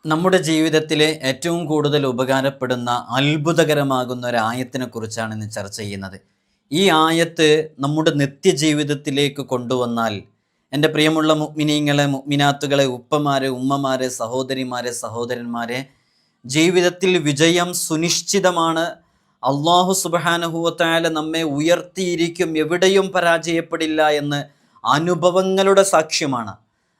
നമ്മുടെ ജീവിതത്തിലെ ഏറ്റവും കൂടുതൽ ഉപകാരപ്പെടുന്ന അത്ഭുതകരമാകുന്ന ഒരു ആയത്തിനെ കുറിച്ചാണ് ഇന്ന് ചർച്ച ചെയ്യുന്നത്. ഈ ആയത്ത് നമ്മുടെ നിത്യജീവിതത്തിലേക്ക് കൊണ്ടുവന്നാൽ എൻ്റെ പ്രിയമുള്ള മുഅ്മിനീങ്ങളെ, മുഅ്മിനാത്തുകളെ, ഉപ്പമാരെ, ഉമ്മമാരെ, സഹോദരിമാരെ, സഹോദരന്മാരെ, ജീവിതത്തിൽ വിജയം സുനിശ്ചിതമാണ്. അല്ലാഹു സുബ്ഹാനഹു വ തആല നമ്മെ ഉയർത്തിയിരിക്കും, എവിടെയും പരാജയപ്പെടില്ല എന്ന് അനുഭവങ്ങളുടെ സാക്ഷ്യമാണ്.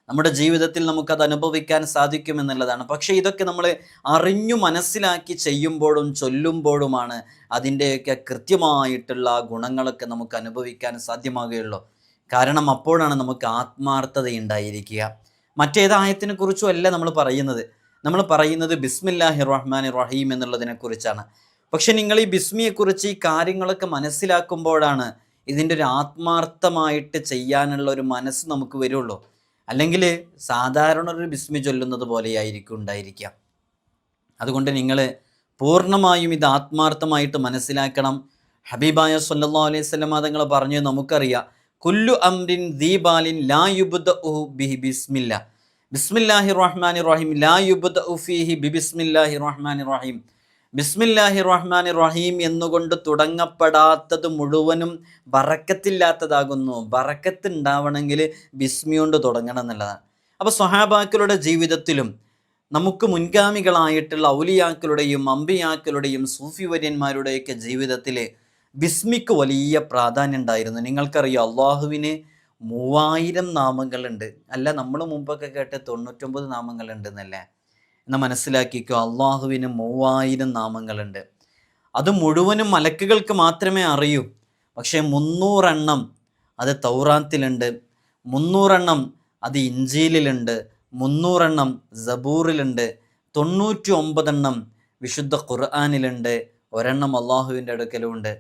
നമ്മുടെ ജീവിതത്തിൽ നമുക്കത് അനുഭവിക്കാൻ സാധിക്കുമെന്നുള്ളതാണ്. പക്ഷേ ഇതൊക്കെ നമ്മൾ അറിഞ്ഞു മനസ്സിലാക്കി ചെയ്യുമ്പോഴും ചൊല്ലുമ്പോഴുമാണ് അതിൻ്റെയൊക്കെ കൃത്യമായിട്ടുള്ള ഗുണങ്ങളൊക്കെ നമുക്ക് അനുഭവിക്കാൻ സാധ്യമാകുകയുള്ളൂ. കാരണം അപ്പോഴാണ് നമുക്ക് ആത്മാർത്ഥതയുണ്ടായിരിക്കുക. മറ്റേതായത്തിനെ കുറിച്ചും അല്ല നമ്മൾ പറയുന്നത് ബിസ്മില്ലാഹിർ റഹ്മാനിർ റഹീം എന്നുള്ളതിനെക്കുറിച്ചാണ്. പക്ഷെ നിങ്ങൾ ഈ ബിസ്മിയെക്കുറിച്ച് ഈ കാര്യങ്ങളൊക്കെ മനസ്സിലാക്കുമ്പോഴാണ് ഇതിൻ്റെ ഒരു ആത്മാർത്ഥമായിട്ട് ചെയ്യാനുള്ള ഒരു മനസ്സ് നമുക്ക് വരുള്ളൂ. അല്ലെങ്കിൽ സാധാരണ ഒരു ബിസ്മി ചൊല്ലുന്നത് പോലെയായിരിക്കും ഉണ്ടായിരിക്കുക. അതുകൊണ്ട് നിങ്ങൾ പൂർണ്ണമായും ഇത് ആത്മാർത്ഥമായിട്ട് മനസ്സിലാക്കണം. ഹബീബായ സല്ലല്ലാഹു അലൈഹി വസല്ലം തങ്ങൾ പറഞ്ഞു, നമുക്കറിയാം, കുല്ലു അംരിൻ ദീബാലിൻ ലാ യുബ്ദഉ ബിഹി ബിസ്മില്ലാ, ബിസ്മില്ലാഹിർ റഹ്മാനിർ റഹീം ലാ യുബ്ദഉ ഫീഹി ബിസ്മില്ലാഹിർ റഹ്മാനിർ റഹീം. ബിസ്മില്ലാഹിർ റഹ്മാനിർ റഹീം എന്നുകൊണ്ട് തുടങ്ങപ്പെടാത്തത് മുഴുവനും ബറക്കത്തില്ലാത്തതാകുന്നു. ബറക്കത്ത് ഉണ്ടാവണമെങ്കിൽ ബിസ്മി കൊണ്ട് തുടങ്ങണം എന്നുള്ളതാണ്. അപ്പോൾ സ്വഹാബാക്കളുടെ ജീവിതത്തിലും നമുക്ക് മുൻഗാമികളായിട്ടുള്ള ഔലിയാക്കളുടെയും അമ്പിയാക്കളുടെയും സൂഫി വര്യന്മാരുടെയൊക്കെ ജീവിതത്തിൽ ബിസ്മിക്ക് വലിയ പ്രാധാന്യം ഉണ്ടായിരുന്നു. നിങ്ങൾക്കറിയാം, അള്ളാഹുവിന് 3000 നാമങ്ങളുണ്ട്. അല്ല, നമ്മൾ മുമ്പൊക്കെ കേട്ട് 99 നാമങ്ങളുണ്ട് എന്നല്ലേ? എന്ന് മനസ്സിലാക്കിക്കോ, അള്ളാഹുവിന് 3000 നാമങ്ങളുണ്ട്. അത് മുഴുവനും മലക്കുകൾക്ക് മാത്രമേ അറിയൂ. പക്ഷേ 300 എണ്ണം അത് തൗറാത്തിലുണ്ട്, 300 എണ്ണം അത് ഇഞ്ചീലിലുണ്ട്, 300 എണ്ണം സബൂറിലുണ്ട്, 99 എണ്ണം വിശുദ്ധ ഖുർആനിലുണ്ട്, ഒരെണ്ണം അള്ളാഹുവിൻ്റെ അടുക്കലുമുണ്ട്.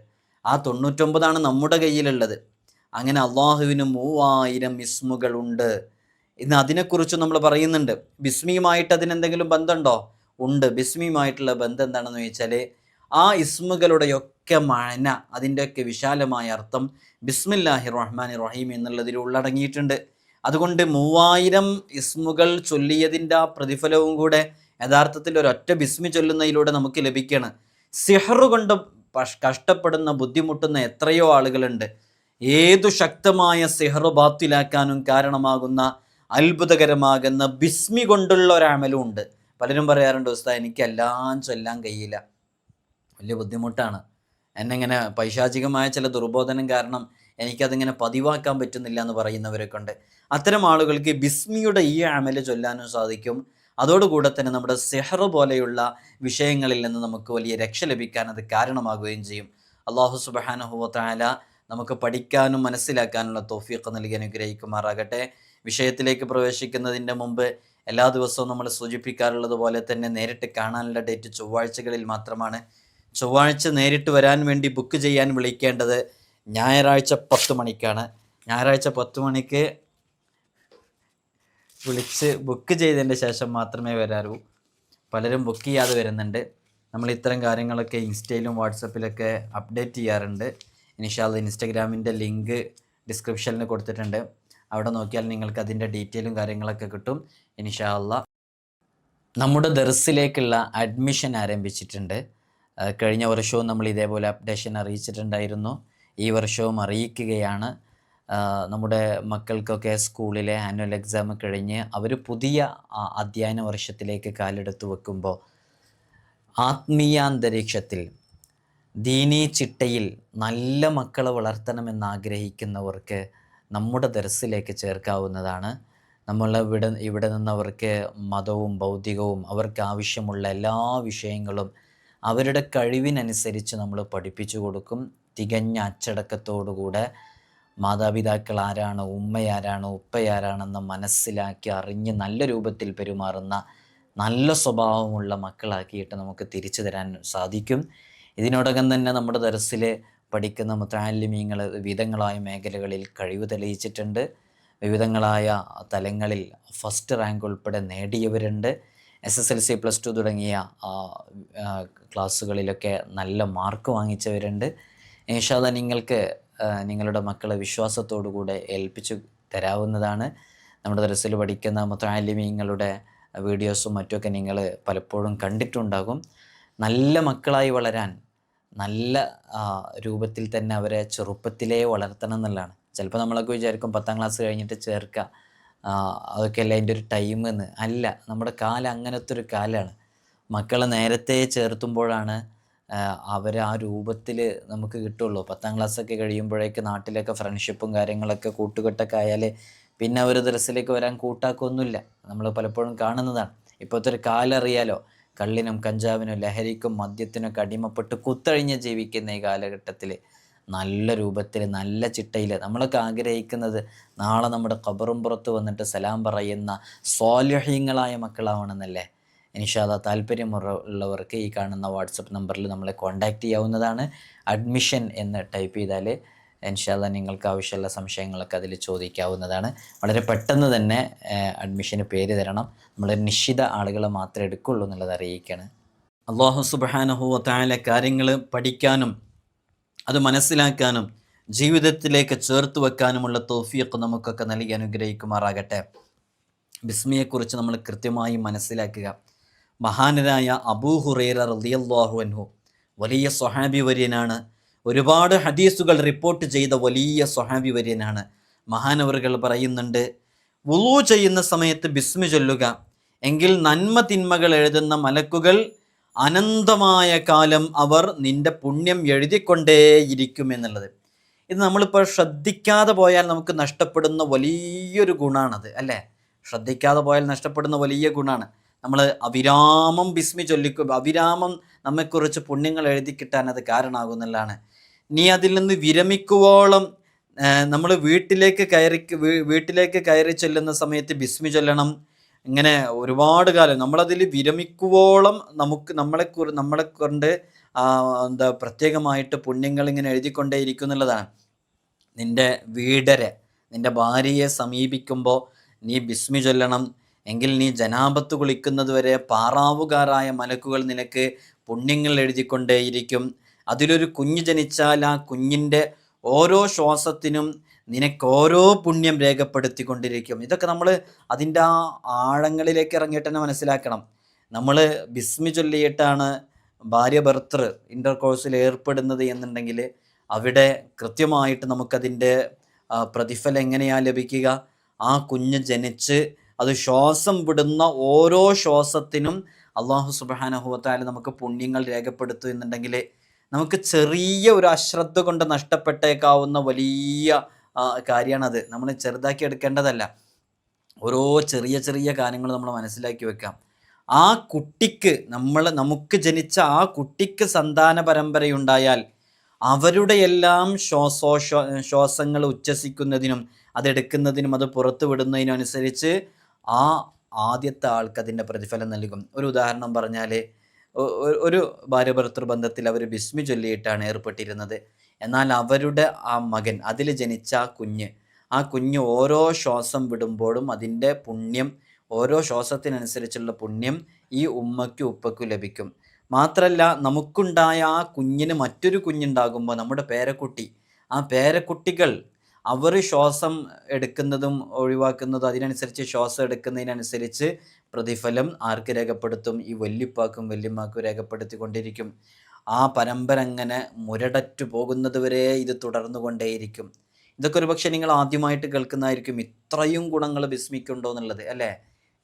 ആ 99 നമ്മുടെ കയ്യിലുള്ളത്. അങ്ങനെ അള്ളാഹുവിന് 3000 ഇസ്മുകളുണ്ട്. ഇന്ന് അതിനെക്കുറിച്ച് നമ്മൾ പറയുന്നുണ്ട്. ബിസ്മിയുമായിട്ട് അതിനെന്തെങ്കിലും ബന്ധമുണ്ടോ? ഉണ്ട്. ബിസ്മിയുമായിട്ടുള്ള ബന്ധം എന്താണെന്ന് ചോദിച്ചാൽ, ആ ഇസ്മുകളുടെയൊക്കെ മഅന, അതിൻ്റെയൊക്കെ വിശാലമായ അർത്ഥം ബിസ്മില്ലാഹിർ റഹ്മാനിർ റഹീം എന്നുള്ളതിൽ ഉള്ളടങ്ങിയിട്ടുണ്ട്. അതുകൊണ്ട് 3000 ഇസ്മുകൾ ചൊല്ലിയതിൻ്റെ ആ പ്രതിഫലവും കൂടെ യഥാർത്ഥത്തിൽ ഒരൊറ്റ ബിസ്മി ചൊല്ലുന്നതിലൂടെ നമുക്ക് ലഭിക്കുകയാണ്. സിഹ്റ് കൊണ്ട് കഷ്ടപ്പെടുന്ന, ബുദ്ധിമുട്ടുന്ന എത്രയോ ആളുകളുണ്ട്. ഏതു ശക്തമായ സിഹ്റ് ബാത്തിലാക്കാനും കാരണമാകുന്ന അത്ഭുതകരമാകുന്ന ബിസ്മി കൊണ്ടുള്ള ഒരമലും ഉണ്ട്. പലരും പറയാറുണ്ട്, ഉസ്താദ് എനിക്കെല്ലാം ചൊല്ലാൻ കഴിയില്ല, വലിയ ബുദ്ധിമുട്ടാണ്, എന്നെങ്ങനെ പൈശാചികമായ ചില ദുർബോധനം കാരണം എനിക്കതിങ്ങനെ പതിവാക്കാൻ പറ്റുന്നില്ല എന്ന് പറയുന്നവരൊക്കെ ഉണ്ട്. അത്തരം ആളുകൾക്ക് ബിസ്മിയുടെ ഈ അമല് ചൊല്ലാനും സാധിക്കും. അതോടുകൂടെ തന്നെ നമ്മുടെ സിഹ്റ് പോലെയുള്ള വിഷയങ്ങളിൽ നിന്ന് നമുക്ക് വലിയ രക്ഷ ലഭിക്കാൻ അത് കാരണമാകുകയും ചെയ്യും. അല്ലാഹു സുബ്ഹാനഹു വ തആല നമുക്ക് പഠിക്കാനും മനസ്സിലാക്കാനുള്ള തൗഫീഖ് നൽകി അനുഗ്രഹിക്കുമാറാകട്ടെ. വിഷയത്തിലേക്ക് പ്രവേശിക്കുന്നതിൻ്റെ മുമ്പ് എല്ലാ ദിവസവും നമ്മൾ സൂചിപ്പിക്കാറുള്ളത് പോലെ തന്നെ നേരിട്ട് കാണാനുള്ള ഡേറ്റ് ചൊവ്വാഴ്ചകളിൽ മാത്രമാണ്. ചൊവ്വാഴ്ച നേരിട്ട് വരാൻ വേണ്ടി ബുക്ക് ചെയ്യാൻ വിളിക്കേണ്ടത് ഞായറാഴ്ച 10 മണിക്കാണ്. ഞായറാഴ്ച 10 മണിക്ക് വിളിച്ച് ബുക്ക് ചെയ്തതിൻ്റെ ശേഷം മാത്രമേ വരാറൂ. പലരും ബുക്ക് ചെയ്യാതെ വരുന്നുണ്ട്. നമ്മൾ ഇത്തരം കാര്യങ്ങളൊക്കെ ഇൻസ്റ്റയിലും വാട്സപ്പിലൊക്കെ അപ്ഡേറ്റ് ചെയ്യാറുണ്ട്. ഇൻഷാ അല്ലാഹ് ഇൻസ്റ്റഗ്രാമിൻ്റെ ലിങ്ക് ഡിസ്ക്രിപ്ഷനിൽ കൊടുത്തിട്ടുണ്ട്. അവിടെ നോക്കിയാൽ നിങ്ങൾക്ക് അതിൻ്റെ ഡീറ്റെയിലും കാര്യങ്ങളൊക്കെ കിട്ടും ഇൻഷാ അല്ലാഹ്. നമ്മുടെ ദർസിലേക്കുള്ള അഡ്മിഷൻ ആരംഭിച്ചിട്ടുണ്ട്. കഴിഞ്ഞ വർഷവും നമ്മൾ ഇതേപോലെ അപ്ഡേഷൻ അറിയിച്ചിട്ടുണ്ടായിരുന്നു. ഈ വർഷവും അറിയിക്കുകയാണ്. നമ്മുടെ മക്കൾക്കൊക്കെ സ്കൂളിലെ ആനുവൽ എക്സാം കഴിഞ്ഞ് അവർ പുതിയ അധ്യയന വർഷത്തിലേക്ക് കാലെടുത്ത് വെക്കുമ്പോൾ ആത്മീയാന്തരീക്ഷത്തിൽ ദീനീ ചിട്ടയിൽ നല്ല മക്കളെ വളർത്തണമെന്നാഗ്രഹിക്കുന്നവർക്ക് നമ്മുടെ ദർസിലേക്ക് ചേർക്കാവുന്നതാണ്. ഇവിടെ നിന്നവർക്ക് മതവും ഭൗതികവും അവർക്ക് ആവശ്യമുള്ള എല്ലാ വിഷയങ്ങളും അവരുടെ കഴിവിനനുസരിച്ച് നമ്മൾ പഠിപ്പിച്ചു കൊടുക്കും. തികഞ്ഞ അച്ചടക്കത്തോടുകൂടെ മാതാപിതാക്കൾ ആരാണ്, ഉമ്മയാരാണ്, ഉപ്പയാരാണെന്ന് മനസ്സിലാക്കി അറിഞ്ഞ് നല്ല രൂപത്തിൽ പെരുമാറുന്ന നല്ല സ്വഭാവമുള്ള മക്കളാക്കിയിട്ട് നമുക്ക് തിരിച്ചു തരാൻ സാധിക്കും. ഇതിനോടകം തന്നെ നമ്മുടെ ദർസിൽ പഠിക്കുന്ന മുതഅല്ലിമീങ്ങൾ വിവിധങ്ങളായ മേഖലകളിൽ കഴിവ് തെളിയിച്ചിട്ടുണ്ട്. വിവിധങ്ങളായ തലങ്ങളിൽ ഫസ്റ്റ് റാങ്ക് ഉൾപ്പെടെ നേടിയവരുണ്ട്. SSLC +2 തുടങ്ങിയ ക്ലാസ്സുകളിലൊക്കെ നല്ല മാർക്ക് വാങ്ങിച്ചവരുണ്ട്. ഇൻഷാ അല്ലാഹ് നിങ്ങൾക്ക് നിങ്ങളുടെ മക്കളെ വിശ്വാസത്തോടു കൂടെ ഏൽപ്പിച്ചു തരാവുന്നതാണ്. നമ്മുടെ ദർസിൽ പഠിക്കുന്ന മുതഅല്ലിമീങ്ങളുടെ വീഡിയോസും മറ്റുമൊക്കെ നിങ്ങൾ പലപ്പോഴും കണ്ടിട്ടുണ്ടാകും. നല്ല മക്കളായി വളരാൻ നല്ല രൂപത്തിൽ തന്നെ അവരെ ചെറുപ്പത്തിലേ വളർത്തണം എന്നുള്ളതാണ്. ചിലപ്പോൾ നമ്മളൊക്കെ വിചാരിക്കും 10ാം ക്ലാസ് കഴിഞ്ഞിട്ട് ചേർക്കുക, അതൊക്കെയല്ല അതിൻ്റെ ഒരു ടൈം എന്ന്. അല്ല, നമ്മുടെ കാലം അങ്ങനത്തെ ഒരു കാലമാണ്. മക്കളെ നേരത്തെ ചേർത്തുമ്പോഴാണ് അവർ ആ രൂപത്തിൽ നമുക്ക് കിട്ടുള്ളൂ. 10ാം ക്ലാസ്സൊക്കെ കഴിയുമ്പോഴേക്ക് നാട്ടിലൊക്കെ ഫ്രണ്ട്ഷിപ്പും കാര്യങ്ങളൊക്കെ കൂട്ടുകെട്ടൊക്കെ ആയാൽ പിന്നെ അവർ ദർസിലേക്ക് വരാൻ കൂട്ടാക്കൊന്നുമില്ല. നമ്മൾ പലപ്പോഴും കാണുന്നതാണ്. ഇപ്പോഴത്തെ ഒരു കാലം അറിയാലോ, കള്ളിനും കഞ്ചാവിനും ലഹരിക്കും മദ്യത്തിനൊക്കെ അടിമപ്പെട്ട് കുത്തഴിഞ്ഞ് ജീവിക്കുന്ന ഈ കാലഘട്ടത്തിൽ നല്ല രൂപത്തിൽ നല്ല ചിട്ടയിൽ നമ്മളൊക്കെ ആഗ്രഹിക്കുന്നത് നാളെ നമ്മുടെ ഖബറും പുറത്ത് വന്നിട്ട് സലാം പറയുന്ന സ്വാലിഹീങ്ങളായ മക്കളാവണമെന്നല്ലേ. ഇൻഷാ അല്ലാഹ് താല്പര്യമുള്ളവർക്ക് ഈ കാണുന്ന വാട്സപ്പ് നമ്പറിൽ നമ്മളെ കോൺടാക്റ്റ് ചെയ്യാവുന്നതാണ്. അഡ്മിഷൻ എന്ന് ടൈപ്പ് ചെയ്താൽ ഇൻഷാ അല്ലാഹ് നിങ്ങൾക്ക് ആവശ്യമുള്ള സംശയങ്ങളൊക്കെ അതിൽ ചോദിക്കാവുന്നതാണ്. വളരെ പെട്ടെന്ന് തന്നെ അഡ്മിഷന് പേര് തരണം. നമ്മൾ നിശ്ചിത ആളുകളെ മാത്രമേ എടുക്കുള്ളൂ എന്നുള്ളത് അറിയിക്കുകയാണ്. അല്ലാഹു സുബ്ഹാനഹു വ തആല കാര്യങ്ങൾ പഠിക്കാനും അത് മനസ്സിലാക്കാനും ജീവിതത്തിലേക്ക് ചേർത്ത് വെക്കാനുമുള്ള തൗഫീഖ് നമുക്കൊക്കെ നൽകി അനുഗ്രഹിക്കുമാറാകട്ടെ. ബിസ്മിയെക്കുറിച്ച് നമ്മൾ കൃത്യമായി മനസ്സിലാക്കുക. മഹാനരായ അബൂ ഹുറൈറ റളിയല്ലാഹു അൻഹു വലിയ സ്വഹാബി വര്യനാണ്. ഒരുപാട് ഹദീസുകൾ റിപ്പോർട്ട് ചെയ്ത വലിയ സ്വഹാബി വര്യനാണ്. മഹാനവറുകൾ പറയുന്നുണ്ട്, വുളൂ ചെയ്യുന്ന സമയത്ത് ബിസ്മി ചൊല്ലുക, എങ്കിൽ നന്മ തിന്മകൾ എഴുതുന്ന മലക്കുകൾ അനന്തമായ കാലം അവർ നിന്റെ പുണ്യം എഴുതിക്കൊണ്ടേയിരിക്കുമെന്നുള്ളത്. ഇത് നമ്മളിപ്പോൾ ശ്രദ്ധിക്കാതെ പോയാൽ നമുക്ക് നഷ്ടപ്പെടുന്ന വലിയൊരു ഗുണമാണത്, അല്ലേ? ശ്രദ്ധിക്കാതെ പോയാൽ നഷ്ടപ്പെടുന്ന വലിയ ഗുണമാണ്. നമ്മൾ അവിരാമം ബിസ്മി ചൊല്ലിക്കും, അവിരാമം നമ്മെക്കുറിച്ച് പുണ്യങ്ങൾ എഴുതി കിട്ടാൻ അത് കാരണമാകുന്നതാണ്. നീ അതിൽ നിന്ന് വിരമിക്കുവോളം നമ്മൾ വീട്ടിലേക്ക് കയറി ചെല്ലുന്ന സമയത്ത് ബിസ്മി ചൊല്ലണം. ഇങ്ങനെ ഒരുപാട് കാലം നമ്മളതിൽ വിരമിക്കുവോളം നമ്മളെ കൊണ്ട് പ്രത്യേകമായിട്ട് പുണ്യങ്ങൾ ഇങ്ങനെ എഴുതിക്കൊണ്ടേയിരിക്കും എന്നുള്ളതാണ്. നിന്റെ ഭാര്യയെ സമീപിക്കുമ്പോൾ നീ ബിസ്മി ചൊല്ലണം. എങ്കിൽ നീ ജനാപത്ത് കുളിക്കുന്നത് വരെ പാറാവുകാരായ മലക്കുകൾ നിനക്ക് പുണ്യങ്ങൾ എഴുതിക്കൊണ്ടേയിരിക്കും. അതിലൊരു കുഞ്ഞ് ജനിച്ചാൽ ആ കുഞ്ഞിൻ്റെ ഓരോ ശ്വാസത്തിനും നിനക്ക് ഓരോ പുണ്യം രേഖപ്പെടുത്തിക്കൊണ്ടിരിക്കും. ഇതൊക്കെ നമ്മൾ അതിൻ്റെ ആ ആഴങ്ങളിലേക്ക് ഇറങ്ങിയിട്ട് തന്നെ മനസ്സിലാക്കണം. നമ്മൾ ബിസ്മി ചൊല്ലിയിട്ടാണ് ഭാര്യ ഭർത്തൃ ഇൻ്റർകോഴ്സിൽ ഏർപ്പെടുന്നത് എന്നുണ്ടെങ്കിൽ അവിടെ കൃത്യമായിട്ട് നമുക്കതിൻ്റെ പ്രതിഫലം എങ്ങനെയാണ് ലഭിക്കുക? ആ കുഞ്ഞ് ജനിച്ച് അത് ശ്വാസം വിടുന്ന ഓരോ ശ്വാസത്തിനും അള്ളാഹു സുബ്ഹാനഹു വ തആല നമുക്ക് പുണ്യങ്ങൾ രേഖപ്പെടുത്തും എന്നുണ്ടെങ്കിൽ നമുക്ക് ചെറിയ ഒരു അശ്രദ്ധ കൊണ്ട് നഷ്ടപ്പെട്ടേക്കാവുന്ന വലിയ കാര്യമാണത്. നമ്മൾ ചെറുതാക്കി എടുക്കേണ്ടതല്ല. ഓരോ ചെറിയ ചെറിയ കാര്യങ്ങൾ നമ്മൾ മനസ്സിലാക്കി വെക്കാം. ആ കുട്ടിക്ക് നമുക്ക് ജനിച്ച ആ കുട്ടിക്ക് സന്താന പരമ്പരയുണ്ടായാൽ അവരുടെ എല്ലാം ശ്വാസങ്ങൾ ഉച്ഛസിക്കുന്നതിനും അതെടുക്കുന്നതിനും അത് പുറത്തു വിടുന്നതിനും അനുസരിച്ച് ആ ആദ്യത്തെ ആൾക്ക് അതിൻ്റെ പ്രതിഫലം നൽകും. ഒരു ഉദാഹരണം പറഞ്ഞാൽ, ഒരു ഭാര്യ ഭർത്തൃ ബന്ധത്തിൽ അവർ ബിസ്മി ചൊല്ലിയിട്ടാണ് ഏർപ്പെട്ടിരുന്നത്. എന്നാൽ അവരുടെ ആ മകൻ, അതിൽ ജനിച്ച ആ കുഞ്ഞ് ഓരോ ശ്വാസം വിടുമ്പോഴും അതിൻ്റെ പുണ്യം, ഓരോ ശ്വാസത്തിനനുസരിച്ചുള്ള പുണ്യം ഈ ഉമ്മയ്ക്കും ഉപ്പയ്ക്കും ലഭിക്കും. മാത്രമല്ല, നമുക്കുണ്ടായ ആ കുഞ്ഞിന് മറ്റൊരു കുഞ്ഞുണ്ടാകുമ്പോൾ നമ്മുടെ ആ പേരക്കുട്ടികൾ അവർ ശ്വാസം എടുക്കുന്നതും ഒഴിവാക്കുന്നതും അതിനനുസരിച്ച് ശ്വാസം എടുക്കുന്നതിനനുസരിച്ച് പ്രതിഫലം ആർക്ക് രേഖപ്പെടുത്തും? ഈ വല്യപ്പാക്കും വല്യമ്മാക്കും രേഖപ്പെടുത്തിക്കൊണ്ടിരിക്കും. ആ പരമ്പര അങ്ങനെ മുരടറ്റു പോകുന്നത് വരെ ഇത് തുടർന്നു കൊണ്ടേയിരിക്കും. ഇതൊക്കെ ഒരു പക്ഷേ നിങ്ങൾ ആദ്യമായിട്ട് കേൾക്കുന്നതായിരിക്കും, ഇത്രയും ഗുണങ്ങൾ ബിസ്മിക്കുണ്ടോ എന്നുള്ളത്, അല്ലേ?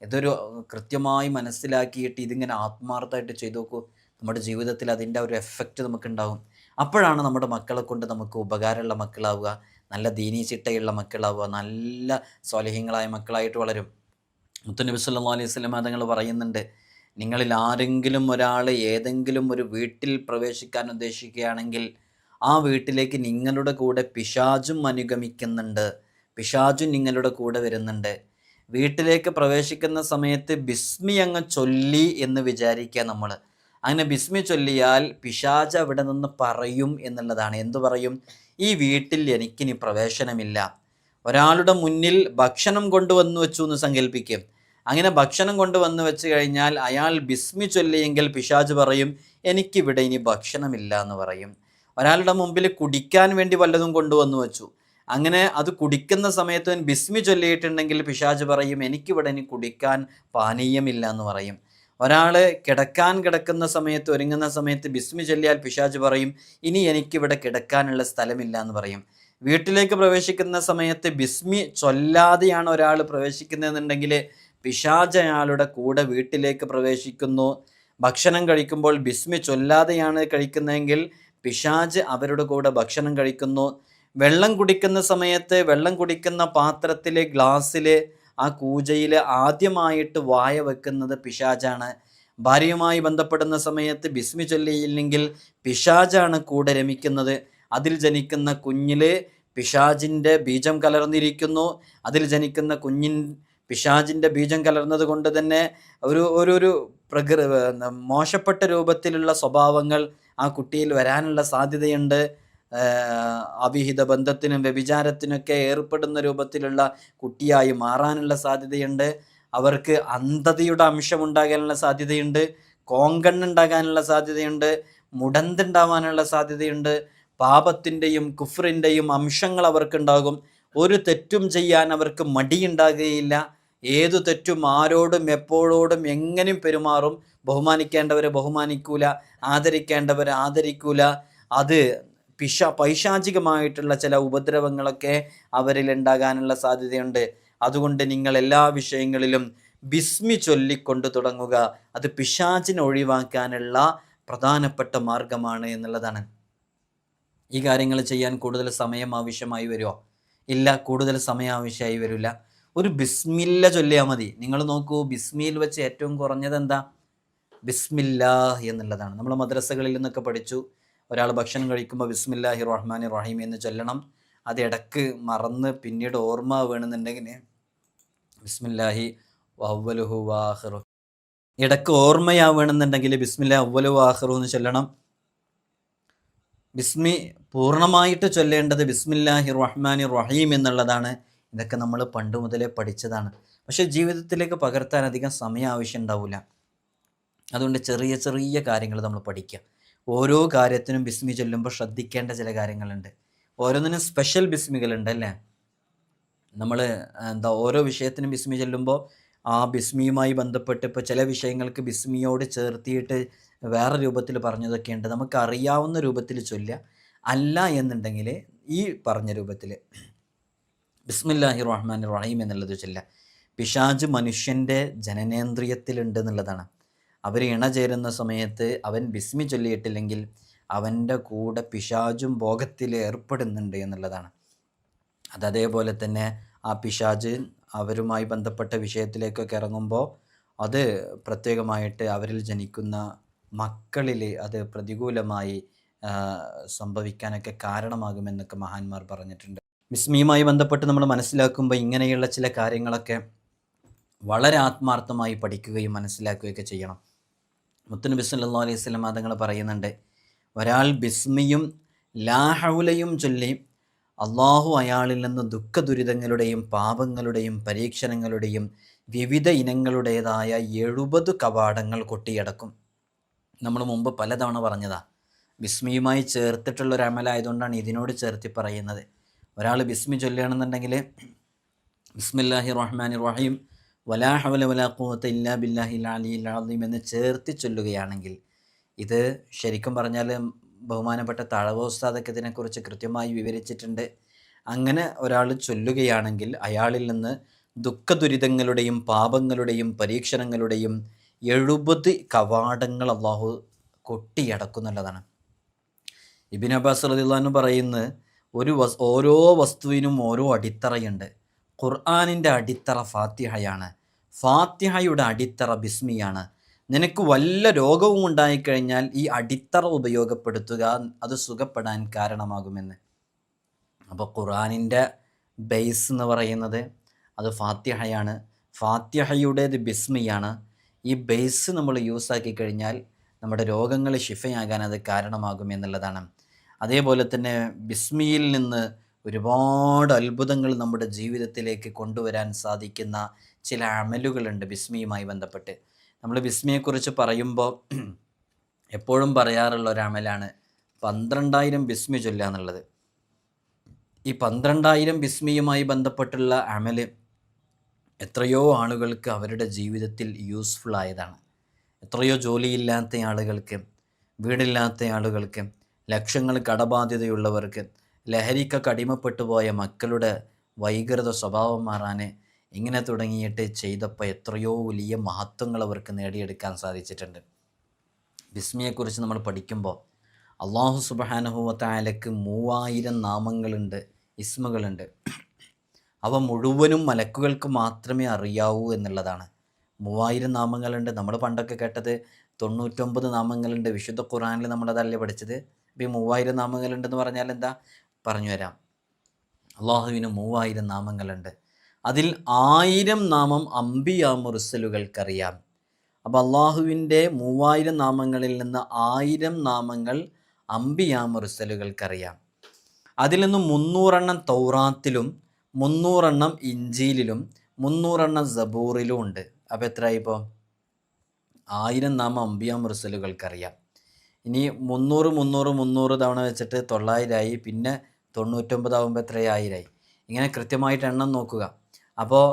ഇതൊരു കൃത്യമായി മനസ്സിലാക്കിയിട്ട് ഇതിങ്ങനെ ആത്മാർത്ഥമായിട്ട് ചെയ്തു നോക്കൂ. നമ്മുടെ ജീവിതത്തിൽ അതിൻ്റെ ഒരു എഫക്റ്റ് നമുക്കുണ്ടാകും. അപ്പോഴാണ് നമ്മുടെ മക്കളെ കൊണ്ട് നമുക്ക് ഉപകാരമുള്ള മക്കളാവുക, നല്ല ദീനീ ചിട്ടയുള്ള മക്കളാവുക, നല്ല സ്വാലിഹീങ്ങളായ മക്കളായിട്ട് വളരും. മുത്തുനബി സല്ലല്ലാഹു അലൈഹി വസല്ലം തങ്ങൾ പറയുന്നുണ്ട്, നിങ്ങളിൽ ആരെങ്കിലും ഒരാൾ ഏതെങ്കിലും ഒരു വീട്ടിൽ പ്രവേശിക്കാൻ ഉദ്ദേശിക്കുകയാണെങ്കിൽ ആ വീട്ടിലേക്ക് നിങ്ങളുടെ കൂടെ പിശാചും അനുഗമിക്കുന്നുണ്ട്, പിശാചും നിങ്ങളുടെ കൂടെ വരുന്നുണ്ട്. വീട്ടിലേക്ക് പ്രവേശിക്കുന്ന സമയത്ത് ബിസ്മി അങ്ങ് ചൊല്ലി എന്ന് വിചാരിക്കുക. നമ്മൾ അങ്ങനെ ബിസ്മി ചൊല്ലിയാൽ പിശാച് അവിടെ നിന്ന് പറയും എന്നുള്ളതാണ്. എന്തു പറയും? ഈ വീട്ടിൽ എനിക്കിനി പ്രവേശനമില്ല. ഒരാളുടെ മുന്നിൽ ഭക്ഷണം കൊണ്ടുവന്നു വെച്ചു എന്ന് സങ്കല്പിക്കും. അങ്ങനെ ഭക്ഷണം കൊണ്ടുവന്നു വെച്ച് കഴിഞ്ഞാൽ അയാൾ ബിസ്മി ചൊല്ലിയെങ്കിൽ പിശാച് പറയും എനിക്കിവിടെ ഇനി ഭക്ഷണമില്ല എന്ന് പറയും. ഒരാളുടെ മുമ്പിൽ കുടിക്കാൻ വേണ്ടി വല്ലതും കൊണ്ടുവന്നു വെച്ചു, അങ്ങനെ അത് കുടിക്കുന്ന സമയത്ത് ബിസ്മി ചൊല്ലിയിട്ടുണ്ടെങ്കിൽ പിശാച് പറയും എനിക്കിവിടെ ഇനി കുടിക്കാൻ പാനീയമില്ല എന്ന് പറയും. ഒരാൾ കിടക്കുന്ന സമയത്ത്, ഒരുങ്ങുന്ന സമയത്ത് ബിസ്മി ചൊല്ലിയാൽ പിശാച് പറയും ഇനി എനിക്കിവിടെ കിടക്കാനുള്ള സ്ഥലമില്ല എന്ന് പറയും. വീട്ടിലേക്ക് പ്രവേശിക്കുന്ന സമയത്ത് ബിസ്മി ചൊല്ലാതെയാണ് ഒരാൾ പ്രവേശിക്കുന്നതെന്നുണ്ടെങ്കിൽ പിശാച് അയാളുടെ കൂടെ വീട്ടിലേക്ക് പ്രവേശിക്കുന്നു. ഭക്ഷണം കഴിക്കുമ്പോൾ ബിസ്മി ചൊല്ലാതെയാണ് കഴിക്കുന്നതെങ്കിൽ പിശാച് അവരുടെ കൂടെ ഭക്ഷണം കഴിക്കുന്നു. വെള്ളം കുടിക്കുന്ന സമയത്ത് വെള്ളം കുടിക്കുന്ന പാത്രത്തിലെ ഗ്ലാസ്സിൽ ആ കൂജയിൽ ആദ്യമായിട്ട് വായ വെക്കുന്നത് പിശാചാണ്. ഭാര്യയുമായി ബന്ധപ്പെടുന്ന സമയത്ത് ബിസ്മി ചൊല്ലിയില്ലെങ്കിൽ പിശാചാണ് കൂടെ രമിക്കുന്നത്. അതിൽ ജനിക്കുന്ന കുഞ്ഞിൽ പിശാചിൻ്റെ ബീജം കലർന്നിരിക്കുന്നു. അതിൽ ജനിക്കുന്ന പിശാചിൻ്റെ ബീജം കലർന്നത് കൊണ്ട് തന്നെ ഒരു മോശപ്പെട്ട രൂപത്തിലുള്ള സ്വഭാവങ്ങൾ ആ കുട്ടിയിൽ വരാനുള്ള സാധ്യതയുണ്ട്. അവിഹിത ബന്ധത്തിനും വ്യഭിചാരത്തിനൊക്കെ ഏർപ്പെടുന്ന രൂപത്തിലുള്ള കുട്ടിയായി മാറാനുള്ള സാധ്യതയുണ്ട്. അവർക്ക് അന്ധതയുടെ അംശമുണ്ടാകാനുള്ള സാധ്യതയുണ്ട്. കോങ്കണ്ണുണ്ടാകാനുള്ള സാധ്യതയുണ്ട്. മുടന്തുണ്ടാവാനുള്ള സാധ്യതയുണ്ട്. പാപത്തിൻ്റെയും കുഫ്റിൻ്റെയും അംശങ്ങൾ അവർക്കുണ്ടാകും. ഒരു തെറ്റും ചെയ്യാൻ അവർക്ക് മടിയുണ്ടാകുകയില്ല. ഏതു തെറ്റും ആരോടും എപ്പോഴോടും എങ്ങനെയും പെരുമാറും. ബഹുമാനിക്കേണ്ടവരെ ബഹുമാനിക്കൂല, ആദരിക്കേണ്ടവരെ ആദരിക്കൂല. അത് പൈശാചികമായിട്ടുള്ള ചില ഉപദ്രവങ്ങളൊക്കെ അവരിൽ ഉണ്ടാകാനുള്ള സാധ്യതയുണ്ട്. അതുകൊണ്ട് നിങ്ങൾ എല്ലാ വിഷയങ്ങളിലും ബിസ്മി ചൊല്ലിക്കൊണ്ട് തുടങ്ങുക. അത് പിശാചിനെ ഒഴിവാക്കാനുള്ള പ്രധാനപ്പെട്ട മാർഗമാണ് എന്നുള്ളതാണ്. ഈ കാര്യങ്ങൾ ചെയ്യാൻ കൂടുതൽ സമയം ആവശ്യമായി വരുമോ? ഇല്ല, കൂടുതൽ സമയം ആവശ്യമായി വരില്ല. ഒരു ബിസ്മില്ല ചൊല്ലിയാൽ മതി. നിങ്ങൾ നോക്കൂ, ബിസ്മിയിൽ വെച്ച് ഏറ്റവും കുറഞ്ഞത് എന്താ? ബിസ്മില്ലാഹ് എന്നുള്ളതാണ്. നമ്മൾ മദ്രസകളിൽ നിന്നൊക്കെ പഠിച്ചു, ഒരാൾ ഭക്ഷണം കഴിക്കുമ്പോൾ ബിസ്മില്ലാഹി റഹ്മാനി റഹീം എന്ന് ചൊല്ലണം. അത് ഇടക്ക് മറന്ന് പിന്നീട് ഓർമ്മ വേണമെന്നുണ്ടെങ്കിൽ ബിസ്മില്ലാഹി അവ്വലുഹു വാഹിറു, ഇടക്ക് ഓർമ്മയാവണമെന്നുണ്ടെങ്കിൽ ബിസ്മില്ലാ അവ്വലു വാഹിറു എന്ന് ചൊല്ലണം. ബിസ്മി പൂർണ്ണമായിട്ട് ചൊല്ലേണ്ടത് ബിസ്മില്ലാഹി റഹ്മാനി റഹീം എന്നുള്ളതാണ്. ഇതൊക്കെ നമ്മൾ പണ്ട് മുതലേ പഠിച്ചതാണ്. പക്ഷേ ജീവിതത്തിലേക്ക് പകർത്താൻ അധികം സമയം ആവശ്യം ഉണ്ടാവില്ല. അതുകൊണ്ട് ചെറിയ ചെറിയ കാര്യങ്ങൾ നമ്മൾ പഠിക്കുക. ഓരോ കാര്യത്തിനും ബിസ്മി ചൊല്ലുമ്പോൾ ശ്രദ്ധിക്കേണ്ട ചില കാര്യങ്ങളുണ്ട്. ഓരോന്നിനും സ്പെഷ്യൽ ബിസ്മികളുണ്ട് അല്ലേ? നമ്മൾ ഓരോ വിഷയത്തിനും ബിസ്മി ചൊല്ലുമ്പോൾ ആ ബിസ്മിയുമായി ബന്ധപ്പെട്ട് ഇപ്പോൾ ചില വിഷയങ്ങൾക്ക് ബിസ്മിയോട് ചേർത്തിയിട്ട് വേറെ രൂപത്തിൽ പറഞ്ഞതൊക്കെ ഉണ്ട്. നമുക്ക് അറിയാവുന്ന രൂപത്തിൽ ചൊല്ലുക. അല്ല എന്നുണ്ടെങ്കിൽ ഈ പറഞ്ഞ രൂപത്തിൽ ബിസ്മില്ലാഹി റഹ്മാൻ റഹീം എന്നുള്ളത് ചൊല്ലുക. പിശാച് മനുഷ്യൻ്റെ ജനനേന്ദ്രിയത്തിലുണ്ട് എന്നുള്ളതാണ്. അവർ ഇണചേരുന്ന സമയത്ത് അവൻ ബിസ്മി ചൊല്ലിയിട്ടില്ലെങ്കിൽ അവൻ്റെ കൂടെ പിശാചും ഭോഗത്തിൽ ഏർപ്പെടുന്നുണ്ട് എന്നുള്ളതാണ്. അതേപോലെ തന്നെ ആ പിശാച് അവരുമായി ബന്ധപ്പെട്ട വിഷയത്തിലേക്കൊക്കെ ഇറങ്ങുമ്പോൾ അത് പ്രത്യേകമായിട്ട് അവരിൽ ജനിക്കുന്ന മക്കളിൽ അത് പ്രതികൂലമായി സംഭവിക്കാനൊക്കെ കാരണമാകുമെന്നൊക്കെ മഹാന്മാർ പറഞ്ഞിട്ടുണ്ട്. ബിസ്മിയുമായി ബന്ധപ്പെട്ട് നമ്മൾ മനസ്സിലാക്കുമ്പോൾ ഇങ്ങനെയുള്ള ചില കാര്യങ്ങളൊക്കെ വളരെ ആത്മാർത്ഥമായി പഠിക്കുകയും മനസ്സിലാക്കുകയൊക്കെ ചെയ്യണം. മുത്തുനബി സല്ലല്ലാഹു അലൈഹി വസല്ലം തങ്ങൾ പറയുന്നുണ്ട്, ഒരാൾ ബിസ്മിയും ലാഹൗലയും ചൊല്ലി അള്ളാഹു അയാളിൽ നിന്ന് ദുഃഖദുരിതങ്ങളുടെയും പാപങ്ങളുടെയും പരീക്ഷണങ്ങളുടെയും വിവിധ ഇനങ്ങളുടേതായ 70 കവാടങ്ങൾ കൊട്ടിയടക്കും. നമ്മൾ മുമ്പ് പലതവണ പറഞ്ഞതാ. ബിസ്മിയുമായി ചേർത്തിട്ടുള്ളൊരു അമലായതുകൊണ്ടാണ് ഇതിനോട് ചേർത്തി പറയുന്നത്. ഒരാൾ ബിസ്മി ചൊല്ലുകയാണെന്നുണ്ടെങ്കിൽ ബിസ്മില്ലാഹി റഹ്മാനി റഹീം വലാ ഹൗല വലാ ഖുവത ഇല്ലാ ബില്ലാഹിൽ അലിയിൽ അളീം എന്ന് ചേർത്തി ചൊല്ലുകയാണെങ്കിൽ, ഇത് ശരിക്കും പറഞ്ഞാൽ ബഹുമാനപ്പെട്ട തഴവ ഉസ്താദൊക്കെ ഇതിനെക്കുറിച്ച് കൃത്യമായി വിവരിച്ചിട്ടുണ്ട്. അങ്ങനെ ഒരാൾ ചൊല്ലുകയാണെങ്കിൽ അയാളിൽ നിന്ന് ദുഃഖദുരിതങ്ങളുടെയും പാപങ്ങളുടെയും പരീക്ഷണങ്ങളുടെയും 70 കവാടങ്ങൾ അള്ളാഹു കൊട്ടിയടക്കുന്നുള്ളതാണ്. ഇബ്നു അബ്ബാസ് റളിയല്ലാഹു അൻഹു പറയുന്നത്, ഓരോ വസ്തുവിനും ഓരോ അടിത്തറയുണ്ട്. ഖുർആനിൻ്റെ അടിത്തറ ഫാത്തിഹയാണ്. ഫാത്തിഹയുടെ അടിത്തറ ബിസ്മിയാണ്. നിനക്ക് വല്ല രോഗവും ഉണ്ടായിക്കഴിഞ്ഞാൽ ഈ അടിത്തറ ഉപയോഗപ്പെടുത്തുക, അത് സുഖപ്പെടാൻ കാരണമാകുമെന്ന്. അപ്പോൾ ഖുർആനിൻ്റെ ബേസ് എന്ന് പറയുന്നത് അത് ഫാത്തിഹയാണ്. ഫാത്തിഹയുടേത് ബിസ്മിയാണ്. ഈ ബേസ് നമ്മൾ യൂസാക്കി കഴിഞ്ഞാൽ നമ്മുടെ രോഗങ്ങൾ ശിഫയാകാൻ അത് കാരണമാകും എന്നുള്ളതാണ്. അതേപോലെ തന്നെ ബിസ്മിയിൽ നിന്ന് ഒരുപാട് അത്ഭുതങ്ങൾ നമ്മുടെ ജീവിതത്തിലേക്ക് കൊണ്ടുവരാൻ സാധിക്കുന്ന ചില അമലുകളുണ്ട് ബിസ്മിയുമായി ബന്ധപ്പെട്ട്. നമ്മൾ ബിസ്മിയെക്കുറിച്ച് പറയുമ്പോൾ എപ്പോഴും പറയാറുള്ള ഒരു അമലാണ് 12,000 ബിസ്മി ചൊല്ലുക എന്നുള്ളത്. ഈ 12,000 ബിസ്മിയുമായി ബന്ധപ്പെട്ടുള്ള അമല് എത്രയോ ആളുകൾക്ക് അവരുടെ ജീവിതത്തിൽ യൂസ്ഫുൾ ആയതാണ്. എത്രയോ ജോലിയില്ലാത്ത ആളുകൾക്ക്, വീടില്ലാത്ത ആളുകൾക്ക്, ലക്ഷങ്ങൾ കടബാധ്യതയുള്ളവർക്ക്, ലഹരിക്കൊക്കെ അടിമപ്പെട്ടു പോയ മക്കളുടെ വൈകൃത സ്വഭാവം മാറാൻ ഇങ്ങനെ തുടങ്ങിയിട്ട് ചെയ്തപ്പോൾ എത്രയോ വലിയ മഹത്വങ്ങൾ അവർക്ക് നേടിയെടുക്കാൻ സാധിച്ചിട്ടുണ്ട്. ബിസ്മിയെക്കുറിച്ച് നമ്മൾ പഠിക്കുമ്പോൾ അള്ളാഹു സുബ്ഹാനഹു വ തആലയ്ക്ക് 3000 നാമങ്ങളുണ്ട്, ഇസ്മുകളുണ്ട്. അവ മുഴുവനും മലക്കുകൾക്ക് മാത്രമേ അറിയാവൂ എന്നുള്ളതാണ്. 3000 നാമങ്ങളുണ്ട്. നമ്മൾ പണ്ടൊക്കെ കേട്ടത് 99 നാമങ്ങളുണ്ട്. വിശുദ്ധ ഖുർആനിൽ നമ്മളതല്ലേ പഠിച്ചത്. അപ്പോൾ ഈ 3000 നാമങ്ങളുണ്ടെന്ന് പറഞ്ഞാൽ എന്താ? പറഞ്ഞു തരാം. അള്ളാഹുവിന് 3000 നാമങ്ങളുണ്ട്. അതിൽ 1000 നാമം അംബിയാ മുർസലുകൾക്കറിയാം. അപ്പോൾ അള്ളാഹുവിൻ്റെ 3000 നാമങ്ങളിൽ നിന്ന് 1000 നാമങ്ങൾ അംബിയാ മുർസലുകൾക്കറിയാം. അതിൽ നിന്ന് 300 തൗറാത്തിലും 300 ഇഞ്ചീലിലും 300 സബൂറിലും ഉണ്ട്. അപ്പോൾ എത്രയായി ഇപ്പോൾ? 1000 നാമം അംബിയാ മുർസലുകൾക്കറിയാം. ഇനി 300 തവണ വെച്ചിട്ട് 900 പിന്നെ 99 ആകുമ്പോൾ എത്രയായി? ഇങ്ങനെ കൃത്യമായിട്ട് എണ്ണം നോക്കുക. അപ്പോൾ